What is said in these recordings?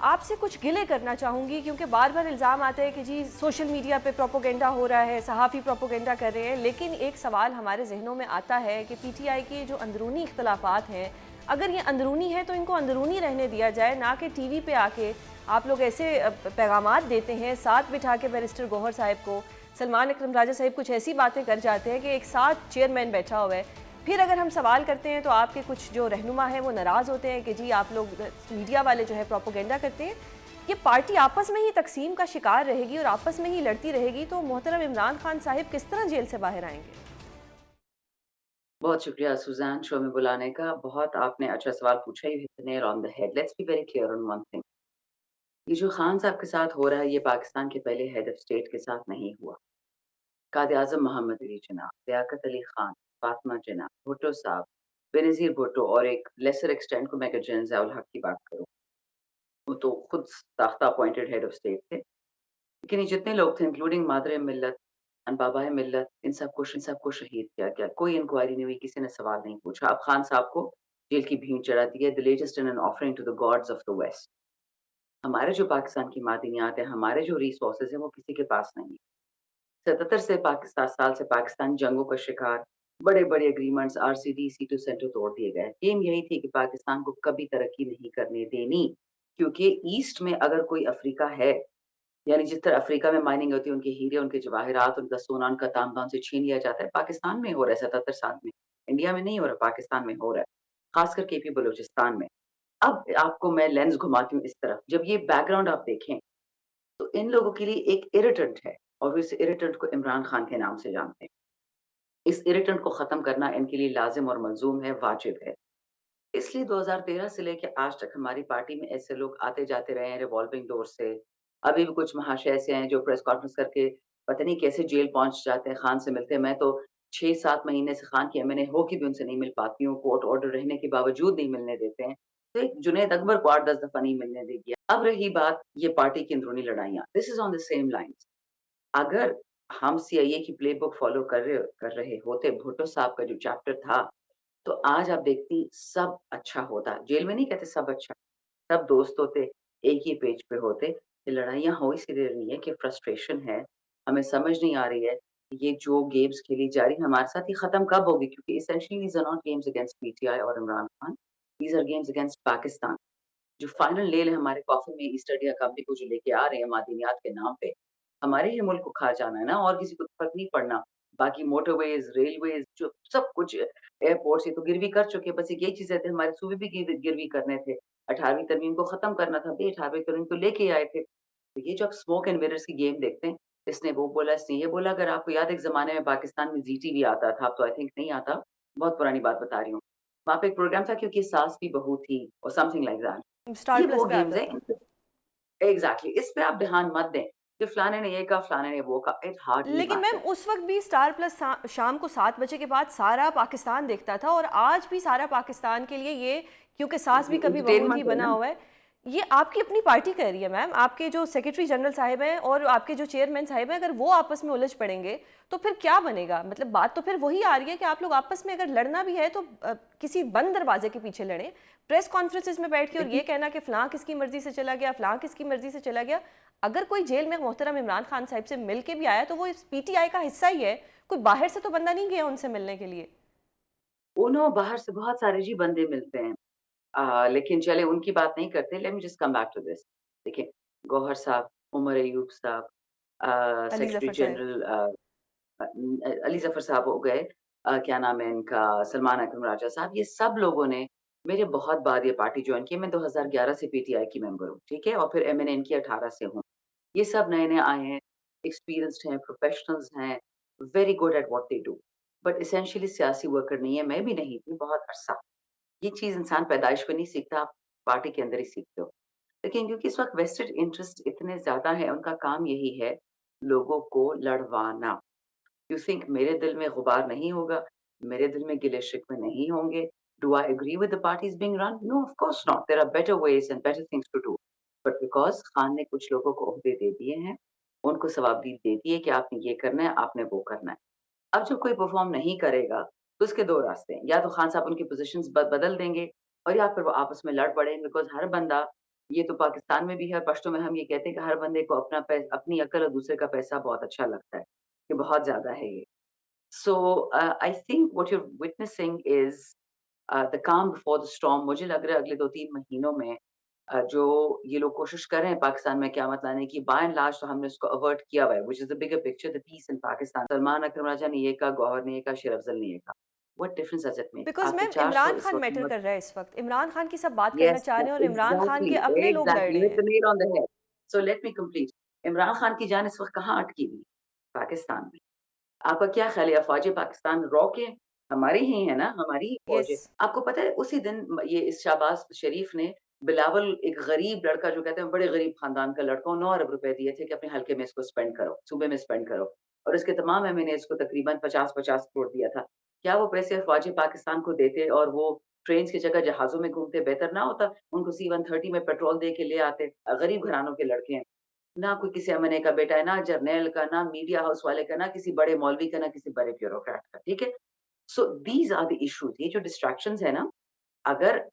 आपसे कुछ गिले करना चाहूँगी क्योंकि बार बार इल्ज़ाम आता है कि जी सोशल मीडिया पे प्रोपोगेंडा हो रहा है, सहाफ़ी प्रोपोगेंडा कर रहे हैं, लेकिन एक सवाल हमारे जहनों में आता है कि पीटीआई के जो अंदरूनी इख्तलाफात हैं, अगर ये अंदरूनी है तो इनको अंदरूनी रहने दिया जाए, ना कि टीवी पे आके आप लोग ऐसे पैगामात देते हैं, साथ बिठा के बैरिस्टर गौहर साहब को, सलमान अकरम राजा साहब कुछ ऐसी बातें कर जाते हैं कि एक साथ चेयरमैन बैठा हुआ है। फिर अगर हम सवाल करते हैं तो आपके कुछ जो रहनुमा हैं वो नाराज़ होते हैं कि जी आप लोग मीडिया वाले जो है प्रोपोगेंडा करते हैं। ये पार्टी आपस में ही तकसीम का शिकार रहेगी और आपस में ही लड़ती रहेगी, तो मोहतरम इमरान खान साहिब किस तरह जेल से बाहर आएंगे? बहुत शुक्रिया सुज़ैन शो में बुलाने का। बहुत आपने अच्छा सवाल पूछा, you hit the nail on the head. Let's be very clear on one thing. ये जो खान साहब के साथ हो रहा है, ये पाकिस्तान के पहले हेड ऑफ स्टेट के साथ नहीं हुआ। कायद-ए-आज़म मोहम्मद अली जिन्ना, लियाकत अली खान, फातिमा जिन्ना, भुट्टो साहब, बेनज़ीर भुट्टो और एक लेसर एक्सटेंट को मैं अगर जनरल ज़िया उल हक की बात करूँ, वो तो खुद साख्ता अपॉइंटेड हेड ऑफ स्टेट थे। लेकिन ये जितने लोग थे इंक्लूडिंग मादर-ए-मिल्लत एंड बाबा-ए-मिल्लत, इन सबको शहीद किया गया। कोई इंक्वायरी नहीं हुई, किसी ने सवाल नहीं पूछा। अब खान साहब को जेल की भीड़ चढ़ा दी है, the latest in an offering to the gods of the west. हमारे जो पाकिस्तान की मादनियात है, हमारे जो रिसोर्सेज़ हैं, वो किसी के पास नहीं है। 77 से पाकिस्तान साल से पाकिस्तान जंगों का शिकार, बड़े-बड़े एग्रीमेंट्स, आरसीडी, सीटू सेंटर तोड़ दिए गए। एम यही थी कि पाकिस्तान को कभी तरक्की नहीं करने देनी, क्योंकि ईस्ट में अगर कोई अफ्रीका है, यानी जिस तरह अफ्रीका में माइनिंग होती है, उनके हीरे, उनके जवाहरात, उनका सोना, उनका तांबा उनसे छीन लिया जाता है, पाकिस्तान में हो रहा है 77 साल में। इंडिया में नहीं हो रहा, पाकिस्तान में हो रहा है, खासकर केपी बलूचिस्तान में। अब आपको मैं लेंस घुमाती हूँ इस तरफ, जब ये बैकग्राउंड आप देखें, तो इन लोगों के लिए एक इरिटेंट है और वो इस इरिटेंट को इमरान खान के नाम से जानते हैं। इस इरिटेंट को खत्म करना इनके लिए लाज़िम और मलज़ूम है, वाजिब है। इसलिए 2013 से लेके आज तक हमारी पार्टी में ऐसे लोग आते-जाते रहे हैं रिवॉल्विंग डोर से। अभी भी कुछ महाशय ऐसे हैं जो प्रेस कॉन्फ्रेंस करके पता नहीं कैसे जेल पहुँच जाते हैं, खान से मिलते हैं। मैं तो 6-7 महीने से खान की एमएनए हो के भी उनसे नहीं मिल पाती हूँ, कोर्ट ऑर्डर रहने के बावजूद नहीं मिलने देते हैं। तो एक जुनैद अकबर को 8-10 दफ़ा नहीं मिलने दे दिया। अब रही बात ये पार्टी की अंदरूनी लड़ाइयाँ, this is on the same lines. अगर हम सीआईए की प्लेबुक फ़ॉलो कर रहे होते, भुट्टो साहब का जो चैप्टर था, तो आज आप देखती सब अच्छा होता। जेल में नहीं कहते सब अच्छा, सब दोस्त होते, एक ही पेज पे होते। ये लड़ाइयाँ हो इसीलिए रही हैं कि फ्रस्ट्रेशन है, हमें समझ नहीं आ रही है, कि ये जो गेम्स खेली जा रही हैं हमारे साथ ये खत्म कब होगी? क्योंकि essentially these are not games against PTI और Imran Khan, these are games against Pakistan. जो फाइनल नेल है हमारे कॉफ़िन में ईस्ट इंडिया कंपनी को जो लेके आ रहे हैं मादनियात के नाम पे, हमारे ही मुल्क को खा जाना है ना, और किसी को फ़र्क नहीं पड़ना। बाकी मोटरवेज़, रेलवेज़ जो सब कुछ एयरपोर्ट्स ये तो गिरवी कर चुके हैं, बस एक यही चीज़ रहती है हमारे सूबे भी गिरवी करने थे। 18वीं तरमीम को ख़त्म करना था, भई 18वीं तरमीम तो लेके आए थे। तो ये जो आप स्मोक एंड मिरर्स की गेम देखते हैं, इसने वो बोला, इसने ये बोला, अगर आपको याद है एक ज़माने में पाकिस्तान में ज़ी टीवी आता था, अब तो आई थिंक नहीं आता, बहुत पुरानी बात बता रही हूँ। वहाँ पे एक प्रोग्राम था क्योंकि सास भी बहू थी और समथिंग लाइक दैट। स्टार ये प्लस वो पे गेम्स आता हैं था। एग्ज़ैक्टली इस पे आप ध्यान मत दें, कि फलाने ने ये कहा, फलाने ने वो कहा, इट हार्डली लेकिन मैम मैटर्स। उस वक्त भी स्टार प्लस शाम को 7 बजे के बाद सारा पाकिस्तान देखता था, और आज भी सारा पाकिस्तान के लिए ये, क्योंकि सास भी ये कभी बहू थी एंटरटेनमेंट है बना ना। हुआ है। ये आपकी अपनी पार्टी कह रही है मैम, आपके जो सेक्रेटरी जनरल साहिब हैं और आपके जो चेयरमैन साहिब हैं, अगर वो आपस में उलझ पड़ेंगे तो फिर क्या बनेगा? मतलब बात तो फिर वही आ रही है कि आप लोग आपस में अगर लड़ना भी है तो किसी बंद दरवाजे के पीछे लड़ें। प्रेस कॉन्फ्रेंसिस में बैठ के और ये देखिए, कहना कि फलां किसकी मर्जी से चला गया, फलां किसकी मर्जी से चला गया। अगर कोई जेल में मोहतरम इमरान खान साहब से मिल के भी आया तो वो इस पीटीआई का हिस्सा ही है, कोई बाहर से तो बंदा नहीं गया उनसे मिलने के लिए। उन्हों बाहर से बहुत सारे जी बंदे मिलते हैं। लेकिन चले उनकी बात नहीं करते, let me just come back to this. देखिए, गौहर साहब, उमर अयूब साहब, अली सेक्रेटरी जफर साहब। जनरल अली ज़फ़र साहब हो गए, क्या नाम है इनका, सलमान अकरम राजा साहब, ये सब लोगों ने मेरे बहुत बाद ये पार्टी जॉइन की। मैं 2011 से पीटीआई की मेंबर हूँ, ठीक है? और फिर एमएनए इनकी 18 से हूँ। ये सब नए-नए आए हैं, एक्सपीरियंस्ड हैं, प्रोफेशनल्स हैं, very good at what they do. But essentially सियासी वर्कर नहीं है, मैं भी नहीं थी बहुत अरसा। ये चीज़ इंसान पैदाइश में नहीं सीखता, आप पार्टी के अंदर ही सीखते हो। लेकिन क्योंकि इस वक़्त वेस्टेड इंटरेस्ट इतने ज़्यादा हैं, उनका काम यही है, लोगों को लड़वाना। यू थिंक मेरे दिल में गुबार नहीं होगा, मेरे दिल में गिले-शिकवे नहीं होंगे? Do I agree with the parties being run? No, of course not, there are better ways and better things to do. But because Khan ने कुछ लोगों को ओहदे दे दिए हैं, उनको सवाबदीद दे दी है कि आपने ये करना है, आपने वो करना है। अब जब कोई परफ़ॉर्म नहीं करेगा, तो उसके 2 रास्ते हैं, या तो खान साहब उनकी पोज़ीशंस बदल देंगे और या फिर वो आपस में लड़ पड़ेंगे, बिकॉज़ हर बंदा ये तो पाकिस्तान में भी है, पश्तो में हम ये कहते हैं कि हर बंदे को अपनी अक्ल और दूसरे का पैसा बहुत अच्छा लगता है, कि बहुत ज़्यादा है ये। So I think what you are witnessing is the calm before the storm. मुझे लग रहा है अगले 2-3 महीनों में जो ये लोग कोशिश कर रहे हैं पाकिस्तान में क़यामत लाने की, बाय एंड लार्ज तो हमने उसको अवर्ट किया हुआ है, which is the bigger picture, the peace in Pakistan. Salman Akram Raja ने ये कहा, गौहर ने ये कहा, शेर अफ़ज़ल ने ये कहा। What difference does it make? Because आपके मैम 400 इमरान इस खान वक़्त मैटर कर रहा है इस वक्त, इमरान खान की सब बात करना Yes, चाह रहे हैं और इमरान खान के exactly, अपने लोग लड़ exactly. रहे You hit हैं। the nail on the head. So let me complete. Imran Khan की जान इस वक़्त कहाँ अटकी हुई है? पाकिस्तान में। आपका क्या ख़्याल है अफ़वाज पाकिस्तान रॉ के हमारी ही है ना, हमारी ही फ़ौज यस। है। आपको पता है उसी दिन ये इस शहबाज़ शरीफ ने बिलावल एक गरीब लड़का जो कहते हैं बड़े गरीब ख़ानदान का लड़का 9 अरब रुपए दिए थे कि अपने हलके में इसको स्पेंड करो, सूबे में स्पेंड करो और इसके तमाम एमएनए इसको तकरीबन 50-50 करोड़ दिया था। क्या वो पैसे अफ़वाज पाकिस्तान को देते और वो ट्रेन्स की जगह जहाज़ों में घूमते बेहतर ना होता? उनको C-130 में पेट्रोल दे के ले आते। गरीब घरानों के लड़के हैं। ना कोई किसी एमएनए का बेटा है, ना जर्नैल का, ना मीडिया हाउस वाले का, ना किसी बड़े मौलवी का, ना किसी बड़े ब्यूरोक्रेट का, ठीक है? सो दीज़ आर द इश्यूज़। ये जो डिस्ट्रैक्शंस है ना, अगर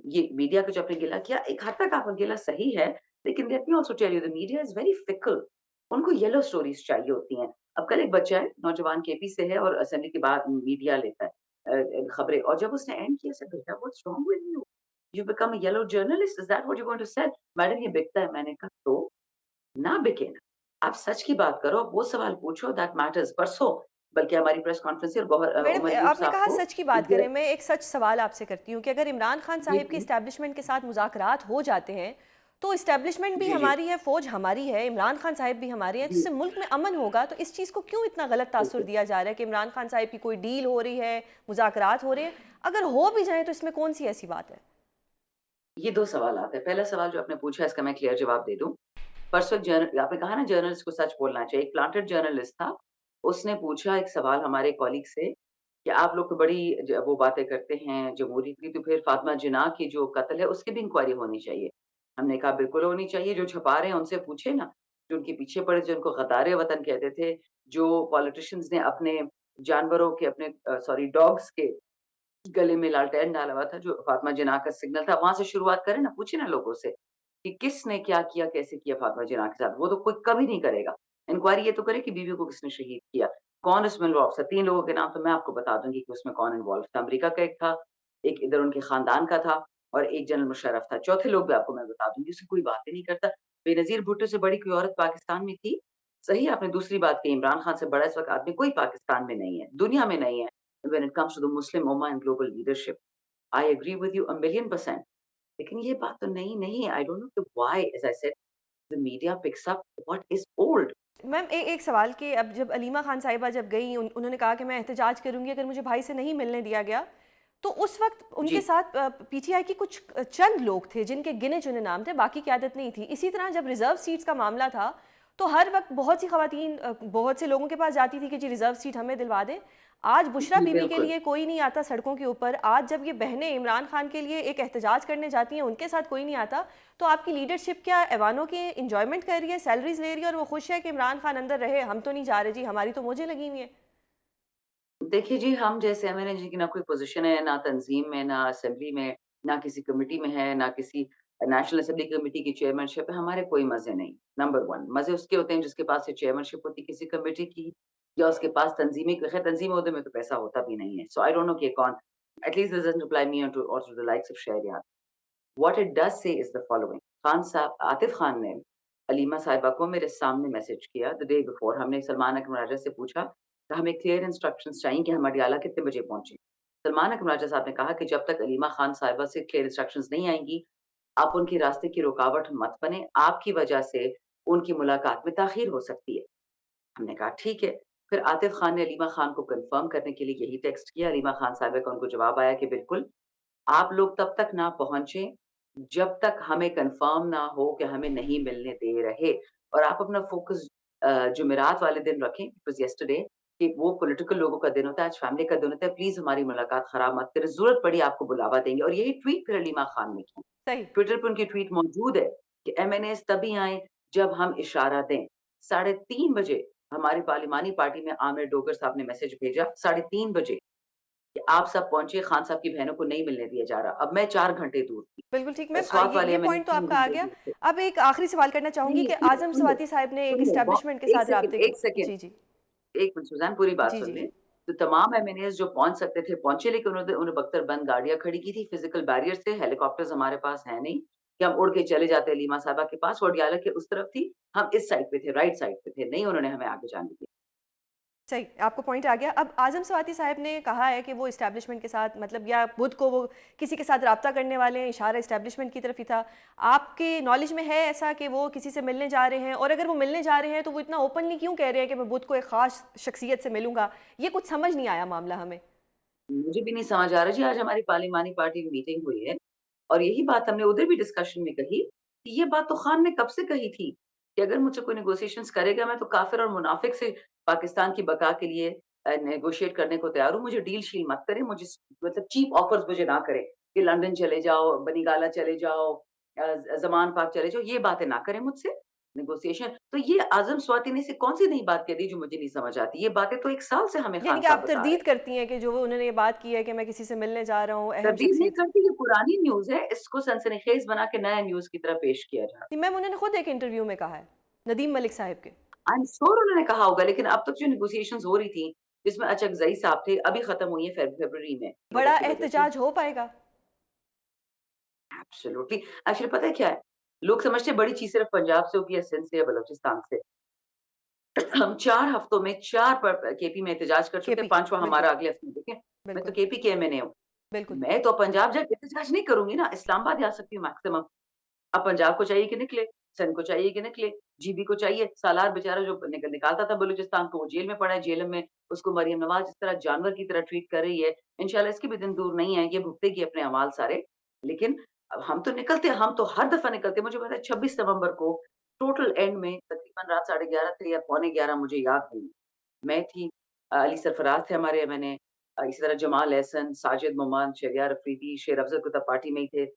ये मीडिया का जो आपने गिला किया, एक हद तक आपका गिला सही है, लेकिन let me also tell you the media is very fickle. उनको येलो स्टोरीज़ चाहिए होती हैं। अब कल एक बच्चा है, नौजवान केपी से है और असेंबली के बाद मीडिया लेता है खबरें और जब उसने एंड किया, ऐसा बेटा what's wrong with you? You become a yellow journalist, is that what you going to sell? Madam ये बिकता है। मैंने कहा तो? ना बिके ना। आप सच की बात करो, वो सवाल पूछो दैट मैटर्स। परसों बल्कि हमारी प्रेस कॉन्फ्रेंस थी और मैडम उमर अयूब आपने साहब कहा को सच की बात ज करें, मैं एक सच सवाल आपसे करती हूँ कि अगर इमरान खान जी, साहिब के जी। इस्टेब्लिशमेंट के साथ मुज़ाकरात हो जाते हैं, तो इस्टेब्लिशमेंट भी जी, जी। हमारी है, फ़ौज हमारी है, इमरान खान साहिब भी हमारे हैं, तो जी, इससे मुल्क में अमन होगा। तो इस चीज़ को क्यों इतना गलत तासुर बिल्कुल। दिया जा रहा है कि इमरान खान साहिब की कोई डील हो रही है, मुज़ाकरात हो रहे हैं? अगर हो भी जाएँ तो इसमें कौन-सी ऐसी बात है? ये 2 सवाल आते हैं। पहला सवाल जो आपने पूछा इसका मैं क्लियर जवाब दे दूँ। परसों आपने कहा ना जर्नलिस्ट को सच बोलना चाहिए। एक प्लांटेड जर्नलिस्ट था, उसने पूछा एक सवाल हमारे कॉलीग से कि आप लोग तो बड़ी वो बातें करते हैं जमहूरियत की, तो फिर फातिमा जिन्नाह की जो कत्ल है उसकी भी इंक्वायरी होनी चाहिए। हमने कहा बिल्कुल होनी चाहिए, जो छुपा रहे हैं उनसे पूछे ना, जो उनके पीछे पड़े, जिनको गद्दार वतन कहते थे, जो पॉलिटिशियंस ने अपने जानवरों के सॉरी डॉग्स के गले में लालटेन डाला हुआ था, जो फातिमा जिन्नाह का सिग्नल था, वहाँ से शुरुआत करें ना, पूछे ना लोगों से कि किसने क्या किया, कैसे किया फातिमा जिन्नाह के साथ? वो तो कोई कभी नहीं करेगा। इंक्वायरी ये तो करे कि बीवी को किसने शहीद किया, कौन इसमें इन्वॉल्व था? 3 लोगों के नाम तो मैं आपको बता दूँगी कि उसमें कौन इन्वॉल्व था। अमेरिका का एक था, एक इधर उनके खानदान का था और एक जनरल मुशर्रफ था। चौथे लोग भी आपको मैं बता दूँगी, उससे कोई बात ही नहीं करता। बेनज़ीर भुट्टो से बड़ी कोई औरत पाकिस्तान में थी? सही आपने दूसरी बात कही, इमरान खान से बड़ा इस वक़्त आदमी कोई पाकिस्तान में नहीं है, दुनिया में नहीं है। When it comes to the Muslim Ummah and global leadership, I agree with you a million percent. लेकिन ये बात तो नई नहीं है। I don't know why, as I said, the media picks up what is old. Ma'am एक सवाल कि अब जब अलीमा खान साहिबा जब गई उन्होंने कहा कि मैं एहतजाज करूंगी अगर मुझे भाई से नहीं मिलने दिया गया, तो उस वक्त उनके जी, साथ पीटीआई की कुछ चंद लोग थे जिनके गिने चुने नाम थे, बाकी क़यादत नहीं थी। इसी तरह जब रिज़र्व सीट्स का मामला था तो हर वक्त बहुत सी खवातीन बहुत से लोगों के पास जाती थी कि जी रिज़र्व सीट हमें दिलवा दें। आज बुशरा जी, बीबी के बिल्कुल। लिए कोई नहीं आता सड़कों के ऊपर। आज जब ये बहनें इमरान खान के लिए एक एहतजाज करने जाती हैं, उनके साथ कोई नहीं आता। तो आपकी लीडरशिप क्या ऐवानों की एंजॉयमेंट कर रही है, सैलरीज ले रही है और वो खुश है कि इमरान खान अंदर रहे, हम तो नहीं जा रहे जी, हमारी तो मौजें लगी हुई हैं। देखिए जी, हम जैसे एमएनए जी की ना कोई पोज़ीशन है, ना तंज़ीम में, ना असेंबली में, ना किसी कमिटी में है, ना किसी नेशनल असेंबली कमिटी की चेयरमैनशिप है, हमारे कोई मज़े नहीं। नंबर 1 मज़े उसके होते हैं जिसके पास ये चेयरमैनशिप होती है किसी कमिटी की या उसके पास तंज़ीमी खैर तंज़ीमी ओहदे में तो पैसा होता भी नहीं है। सो आई डोंट नो कि कौन at least this doesn't apply me to और to the likes of Shahryar. What it does say is the following. Khan साहब आतिफ खान ने अलीमा साहिबा को मेरे सामने मैसेज किया द डे बिफोर। हमने सलमान अकरम राजा से पूछा कि हमें क्लियर इंस्ट्रक्शंस चाहिए कि हम अडियाला कितने बजे पहुँचे। सलमान अकरम राजा साहब ने कहा कि जब तक अलीमा खान साहिबा से क्लियर इंस्ट्रक्शंस नहीं आएँगी, आप उनके रास्ते की रुकावट मत बनें, आपकी वजह से उनकी मुलाकात में ताख़ीर हो सकती है। हमने कहा ठीक है। फिर आतिफ खान ने अलीमा खान को कन्फर्म करने के लिए यही टेक्स्ट किया। अलीमा खान साहिबा का उनको जवाब आया कि बिल्कुल आप लोग तब तक ना पहुँचे, जब तक हमें कन्फर्म ना हो कि हमें नहीं मिलने दे रहे और आप अपना फ़ोकस जुमेरात वाले दिन रखें, इट वाज़ यस्टरडे कि वो पॉलिटिकल लोगों का दिन होता है, आज फैमिली का दिन होता है, प्लीज़ हमारी मुलाकात ख़राब मत करें, ज़रूरत पड़ी आपको बुलावा देंगे और यही ट्वीट फिर अलीमा खान ने की। सही। ट्विटर पे उनकी ट्वीट मौजूद है कि एमएनएज़ तभी आएँ जब हम इशारा दें। 3:30 बजे हमारी पार्लिमानी पार्टी में आमिर डोगर साहब ने मैसेज भेजा, 3:30 बजे। कि आप सब पहुँचे, खान साहब की बहनों को नहीं मिलने दिया जा रहा। अब मैं 4 घंटे दूर थी। बिल्कुल ठीक। मैम स्वात वाले ये मैंने पॉइंट तो 3 आपका आ घंटे गया। दूर थे। अब एक आखिरी सवाल करना नहीं, चाहूँगी नहीं, कि सुनिए, आज़म सुनिए, स्वाति साहब ने एक सुनिए, एस्टेब्लिशमेंट के 1 साथ सेकंड, राब्ते 1 सेकंड। जी, जी। 1 मिनट सुज़ैन पूरी बात जी, सुन जी, लें। जी। तो तमाम एमएनएज़ जो पहुँच सकते थे पहुँचे, लेकिन उन्होंने उन्हें बख्तर-बंद गाड़ियाँ खड़ी की थी, फिज़िकल बैरियर्स थे, हेलीकॉप्टर्स हमारे पास हैं नहीं कि हम उड़ के चले जाते हलीमा साहिबा के पास। वो अडयाला के उस तरफ थी, हम इस साइड पे थे, राइट साइड पे थे, नहीं उन्होंने हमें आगे जाने दिया। सही, आपको पॉइंट आ गया। अब आज़म स्वाति साहब ने कहा है कि वो एस्टेब्लिशमेंट के साथ मतलब या बुध को वो किसी के साथ राब्ता करने वाले हैं, इशारा एस्टेब्लिशमेंट की तरफ ही था। आपके नॉलेज में है ऐसा कि वो किसी से मिलने जा रहे हैं? और अगर वो मिलने जा रहे हैं, तो वो इतना ओपनली क्यों कह रहे हैं कि मैं बुध को एक ख़ास शख्सियत से मिलूँगा? ये कुछ समझ नहीं आया मामला हमें। मुझे भी नहीं समझ आ रहा जी, आज हमारी पार्लिमानी पार्टी की मीटिंग हुई है और यही बात हमने उधर भी डिस्कशन में कही कि ये बात तो खान ने कब से कही थी कि अगर मुझसे कोई नेगोशिएशंस करेगा, मैं तो काफ़िर और मुनाफिक से पाकिस्तान की बका के लिए नेगोशिएट करने को तैयार हूँ। मुझे डील-शील मत करें, मुझे मतलब चीप ऑफर्स मुझे ना करें कि लंदन चले जाओ, बनीगाला चले जाओ, ज़मान पार्क चले जाओ, ये बातें ना करें मुझसे। नेगोशिएशन तो ये आज़म स्वाति ने ऐसी कौन-सी नई बात कह दी जो मुझे नहीं समझ आती? ये बातें तो 1 साल से हमें यानी खान कि साहब आप बता रहे तरदीद हैं। करती हैं कि जो वो उन्होंने ये बात की है कि मैं किसी से मिलने जा रहा हूँ, अहम तरदीद नहीं शख्सियत से। करती, ये पुरानी न्यूज़ है, इसको सनसनीखेज़ बना के नया न्यूज़ की तरह पेश किया जा रहा है। जी, मैम उन्होंने खुद एक इंटरव्यू में कहा है, नदीम मलिक साहिब के। आई एम श्योर उन्होंने कहा होगा, लेकिन अब तक जो नेगोशिएशंस हो रही थी, जिसमें अचकज़ई साहब थे, अभी खत्म हुई है फ़रवरी में, लोगों बड़ा की वजह से। एहतजाज हो पाएगा? एब्सोल्यूटली। एक्चुअली पता है क्या है? लोग समझते हैं बड़ी चीज़ सिर्फ़ पंजाब से होगी या सिंध से या बलूचिस्तान से। हम 4 हफ्तों में 4 केपी में एहतजाज कर चुके हैं, केपी, 5वां बिल्कुल, हमारा अगले हफ्ते में देखें। मैं तो बिल्कुल, केपी के एमएनए हूँ। बिल्कुल। मैं तो पंजाब जाके एहतजाज नहीं करूँगी ना, इस्लामाबाद जा सकती हूँ मैक्सिमम। अब पंजाब को चाहिए कि निकले, सिंध को चाहिए कि निकले, जीबी को चाहिए। सालार बेचारा जो निकालता था बलूचिस्तान को, वो जेल में पड़ा है, जेल में उसको मरियम नवाज़ जिस तरह जानवर की तरह ट्रीट कर रही है, इंशाल्लाह इसके भी दिन दूर नहीं है, ये भुगतेगी अपने अमाल सारे। लेकिन अब हम तो निकलते हैं, हम तो हर दफ़ा निकलते हैं। मुझे पता है 26 नवंबर को टोटल एंड में तकरीबन रात साढ़े 11 थे या पौने 11 मुझे याद नहीं। मैं थी, अली सरफराज थे हमारे एमएनए, इसी तरह जमाल अहसन, साजिद मोमन, शरियार अफरीदी, शेर अफजल को तब पार्टी में ही थे।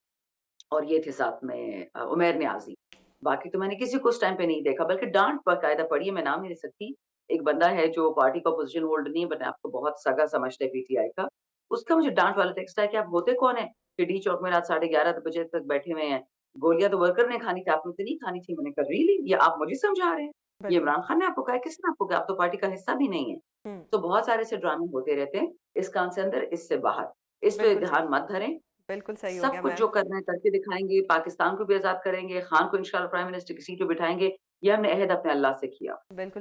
और ये थे साथ में उमैर नियाज़ी। बाकी तो मैंने किसी को उस टाइम पे नहीं देखा, बल्कि डाँट बाकायदा पड़ी है, मैं नाम नहीं ले सकती। एक बंदा है जो पार्टी का पोज़ीशन होल्डर नहीं है, बट आपको बहुत सगा समझते हैं पीटीआई का। उसका मुझे डाँट वाला टेक्स्ट आया कि आप होते कौन हैं? कि डी चौक में रात साढ़े 11 बजे तक बैठे हुए हैं। गोलियाँ तो वर्कर ने खानी थी, आपने तो नहीं खानी थी। मैंने कहा रियली? ये आप मुझे समझा रहे हैं? ये बिल्कुल। इमरान खान ने आपको कहा है? किसने आपको कहा? आप तो पार्टी का हिस्सा भी नहीं है। हुँ, तो बहुत सारे ऐसे ड्रामे होते रहते हैं, इस कान से अंदर, इससे बाहर। इस पे बिल्कुल सही। ध्यान मत धरें। बिल्कुल सही हो सब गया कुछ मैम। जो करना है करके दिखाएँगे, पाकिस्तान को भी आज़ाद करेंगे, खान को इंशाल्लाह प्राइम मिनिस्टर की सीट पे बिठाएँगे, ये हमने अहद अपने अल्लाह से किया। बिल्कुल